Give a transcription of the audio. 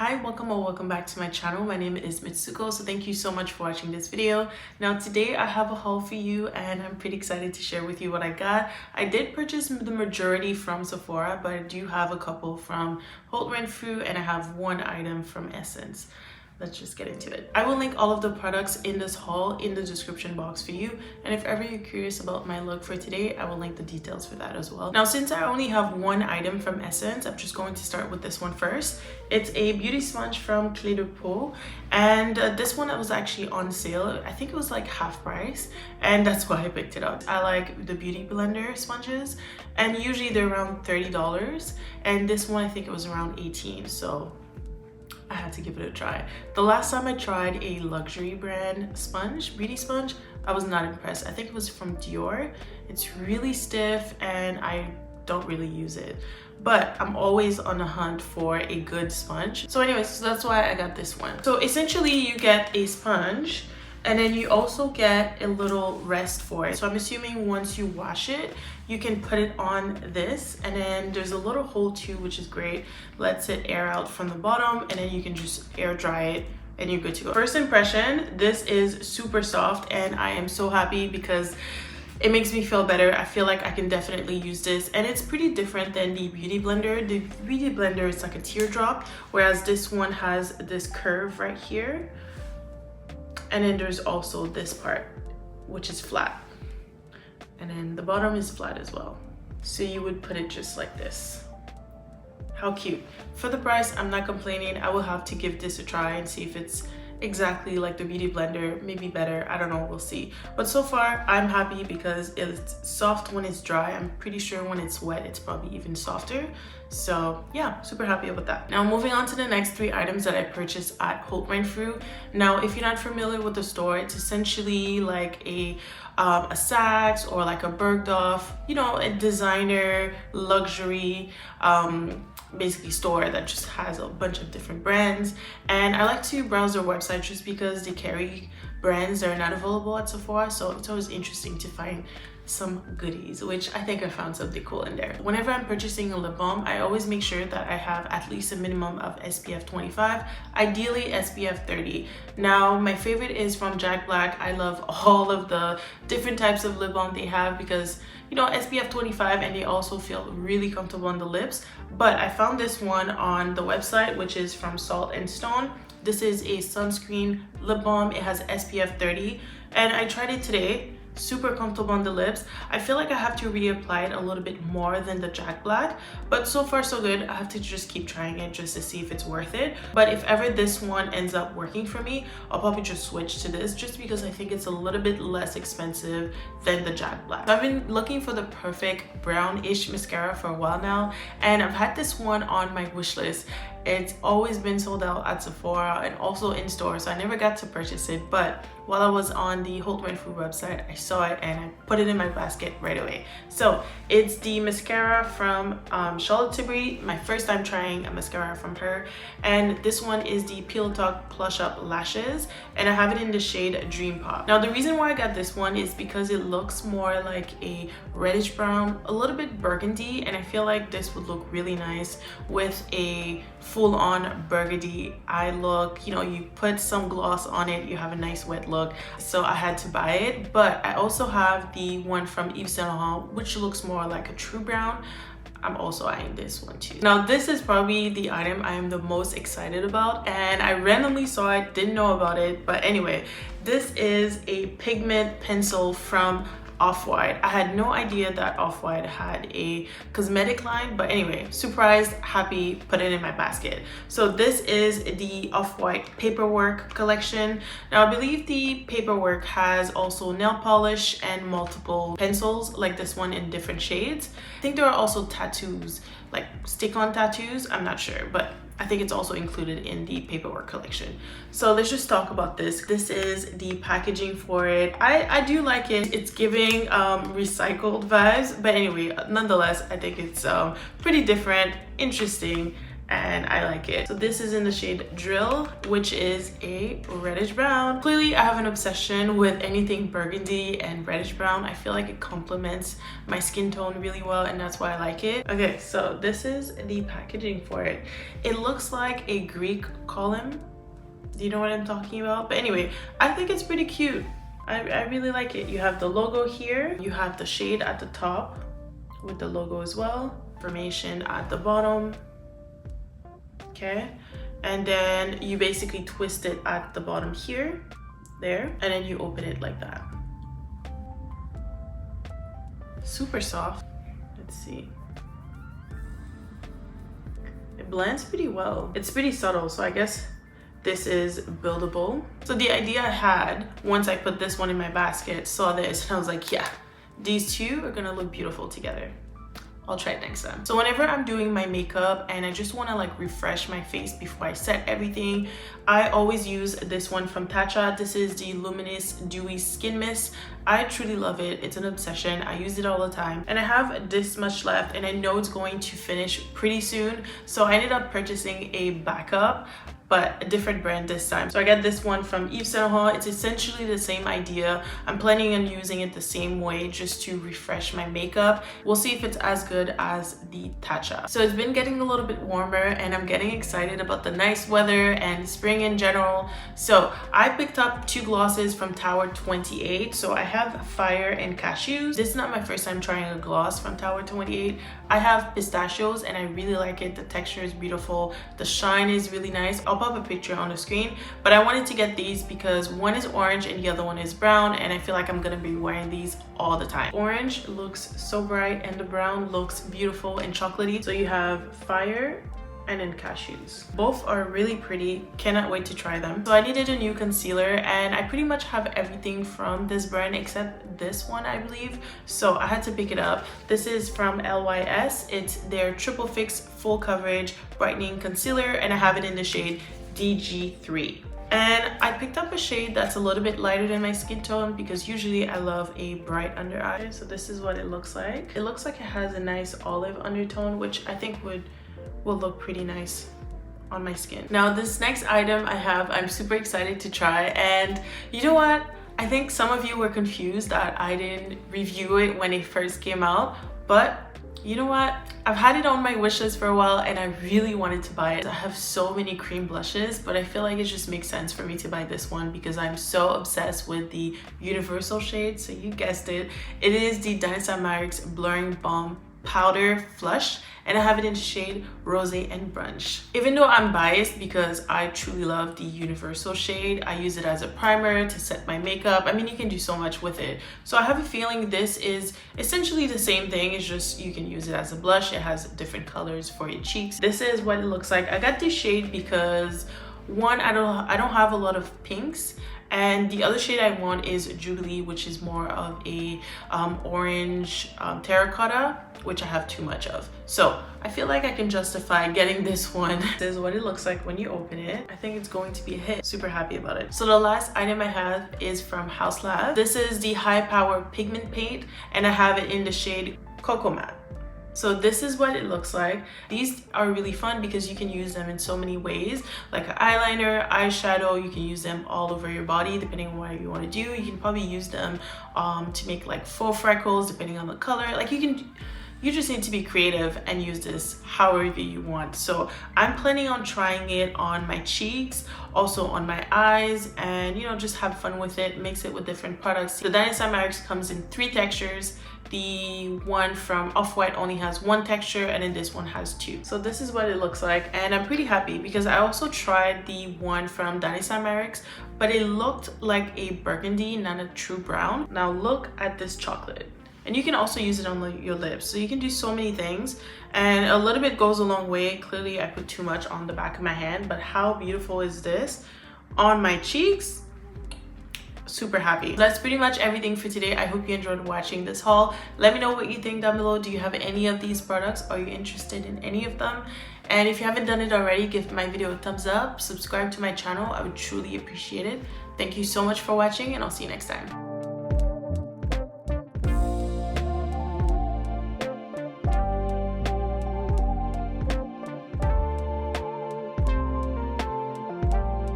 Hi, welcome or welcome back to my channel. My name is Mitsuko, so thank you so much for watching this video. Now today I have a haul for you and I'm pretty excited to share with you what I got. I did purchase the majority from Sephora, but I do have a couple from Holt Renfrew and I have one item from Ssense. Let's just get into it. I will link all of the products in this haul in the description box for you. And if ever you're curious about my look for today, I will link the details for that as well. Now, since I only have one item from Ssense, I'm just going to start with this one first. It's a beauty sponge from Clé de Peau. And this one was actually on sale. I think it was like half price. And that's why I picked it up. I like the Beauty Blender sponges. And usually they're around $30. And this one, I think it was around $18. So I had to give it a try. The last time I tried a luxury brand sponge, beauty sponge, I was not impressed. I think it was from Dior. It's really stiff and I don't really use it. But I'm always on the hunt for a good sponge. So anyways, so that's why I got this one. So essentially you get a sponge and then you also get a little rest for it. So I'm assuming once you wash it, you can put it on this, and then there's a little hole too, which is great. Lets it air out from the bottom, and then you can just air dry it and you're good to go. First impression, this is super soft and I am so happy because it makes me feel better. I feel like I can definitely use this, and it's pretty different than the Beauty Blender. The Beauty Blender is like a teardrop, whereas this one has this curve right here. And then there's also this part, which is flat. And then the bottom is flat as well. So you would put it just like this. How cute. For the price, I'm not complaining. I will have to give this a try and see if it's exactly like the Beauty Blender, maybe better. I don't know, we'll see. But so far, I'm happy because it's soft when it's dry. I'm pretty sure when it's wet, it's probably even softer. So yeah, super happy about that. Now moving on to the next three items that I purchased at Holt Renfrew. Now, if you're not familiar with the store, it's essentially like a Saks or like a Bergdorf, you know, a designer luxury basically store that just has a bunch of different brands. And I like to browse their website just because they carry brands that are not available at Sephora, so it's always interesting to find some goodies, which I think I found something cool in there. Whenever I'm purchasing a lip balm, I always make sure that I have at least a minimum of SPF 25, ideally SPF 30. Now, my favorite is from Jack Black. I love all of the different types of lip balm they have because, you know, SPF 25, and they also feel really comfortable on the lips. But I found this one on the website, which is from Salt and Stone. This is a sunscreen lip balm. It has SPF 30, and I tried it today. Super comfortable on the lips. I feel like I have to reapply it a little bit more than the Jack Black, but so far so good. I have to just keep trying it just to see if it's worth it. But if ever this one ends up working for me, I'll probably just switch to this just because I think it's a little bit less expensive than the Jack Black. I've been looking for the perfect brownish mascara for a while now, and I've had this one on my wish list. It's always been sold out at Sephora and also in store, so I never got to purchase it. But while I was on the Holt Renfrew website, I saw it and I put it in my basket right away. So it's the mascara from Charlotte Tilbury, my first time trying a mascara from her. And this one is the Peel Talk Plush Up Lashes, and I have it in the shade Dream Pop. Now, the reason why I got this one is because it looks more like a reddish brown, a little bit burgundy, and I feel like this would look really nice with a full-on burgundy eye look. You know, you put some gloss on it, you have a nice wet look. So I had to buy it. But I also have the one from Yves Saint Laurent, which looks more like a true brown. I'm also eyeing this one too. Now, this is probably the item I am the most excited about, and I randomly saw it, didn't know about it. But anyway, this is a pigment pencil from Off-White. I had no idea that Off-White had a cosmetic line, but anyway, surprised, happy, put it in my basket. So this is the Off-White Paperwork collection. Now, I believe the Paperwork has also nail polish and multiple pencils like this one in different shades. I think there are also tattoos, like stick-on tattoos, I'm not sure, but I think it's also included in the Paperwork collection. So let's just talk about this. This is the packaging for it. I do like it. It's giving recycled vibes, but anyway, nonetheless, I think it's pretty different, interesting, and I like it. So this is in the shade Drill, which is a reddish brown. Clearly I have an obsession with anything burgundy and reddish brown. I feel like it complements my skin tone really well, and that's why I like it. Okay, so this is the packaging for it. It looks like a Greek column. Do you know what I'm talking about? But anyway, I think it's pretty cute. I really like it. You have the logo here, you have the shade at the top with the logo as well, information at the bottom. Okay, and then you basically twist it at the bottom here, there, and then you open it like that. Super soft. Let's see. It blends pretty well. It's pretty subtle, so I guess this is buildable. So the idea I had once I put this one in my basket, saw this, and I was like, yeah, these two are gonna look beautiful together. I'll try it next time. So whenever I'm doing my makeup and I just want to like refresh my face before I set everything, I always use this one from Natasha. This is the Luminous Dewy Skin Mist. I truly love it. It's an obsession. I use it all the time, and I have this much left, and I know it's going to finish pretty soon, so I ended up purchasing a backup, but a different brand this time. So I got this one from YSL NU. It's essentially the same idea. I'm planning on using it the same way just to refresh my makeup. We'll see if it's as good as the Natasha. So it's been getting a little bit warmer, and I'm getting excited about the nice weather and spring in general. So I picked up two glosses from Tower 28. So I have Fire and Cashews. This is not my first time trying a gloss from Tower 28. I have Pistachios, and I really like it. The texture is beautiful. The shine is really nice. I'll pop a picture on the screen, but I wanted to get these because one is orange and the other one is brown, and I feel like I'm gonna be wearing these all the time. Orange looks so bright and the brown looks beautiful and chocolatey. So you have Fire and then Cashews. Both are really pretty. Cannot wait to try them. So I needed a new concealer, and I pretty much have everything from this brand except this one, I believe. So I had to pick it up. This is from LYS. It's their Triple Fix Full Coverage Brightening Concealer, and I have it in the shade DG3. And I picked up a shade that's a little bit lighter than my skin tone because usually I love a bright under eye. So this is what it looks like. It looks like it has a nice olive undertone, which I think will look pretty nice on my skin. Now this next item I'm super excited to try, and you know what? I think some of you were confused that I didn't review it when it first came out, but you know what? I've had it on my wish list for a while, and I really wanted to buy it. I have so many cream blushes, but I feel like it just makes sense for me to buy this one because I'm so obsessed with the universal shade. So you guessed it. It is the Denona Marks Blurring Balm Powder Flush, and I have it in the shade Rosé and Brunch. Even though I'm biased because I truly love the universal shade, I use it as a primer to set my makeup. I mean, you can do so much with it. So I have a feeling this is essentially the same thing. It's just you can use it as a blush. It has different colors for your cheeks. This is what it looks like. I got this shade because one, I don't have a lot of pinks, and the other shade I want is Jubilee, which is more of a orange terracotta, which I have too much of. So I feel like I can justify getting this one. This is what it looks like when you open it. I think it's going to be a hit. Super happy about it. So the last item I have is from Haus Labs. This is the High Power Pigment Paint, and I have it in the shade Cocoa Matte. So this is what it looks like. These are really fun because you can use them in so many ways, like an eyeliner, eyeshadow. You can use them all over your body depending on what you want to do. You can probably use them to make like faux freckles depending on the color. Like you just need to be creative and use this however you want. So I'm planning on trying it on my cheeks, also on my eyes, and you know, just have fun with it, mix it with different products. The Denona Marks comes in 3 textures. The one from Off-White only has 1 texture, and then this one has 2. So this is what it looks like, and I'm pretty happy because I also tried the one from Denona Marks, but it looked like a burgundy, not a true brown. Now look at this chocolate. And you can also use it on your lips, so you can do so many things, and a little bit goes a long way. Clearly I put too much on the back of my hand, but how beautiful is this on my cheeks? Super happy. That's pretty much everything for today. I hope you enjoyed watching this haul. Let me know what you think down below. Do you have any of these products? Are you interested in any of them? And if you haven't done it already, give my video a thumbs up, subscribe to my channel. I would truly appreciate it. Thank you so much for watching, and I'll see you next time.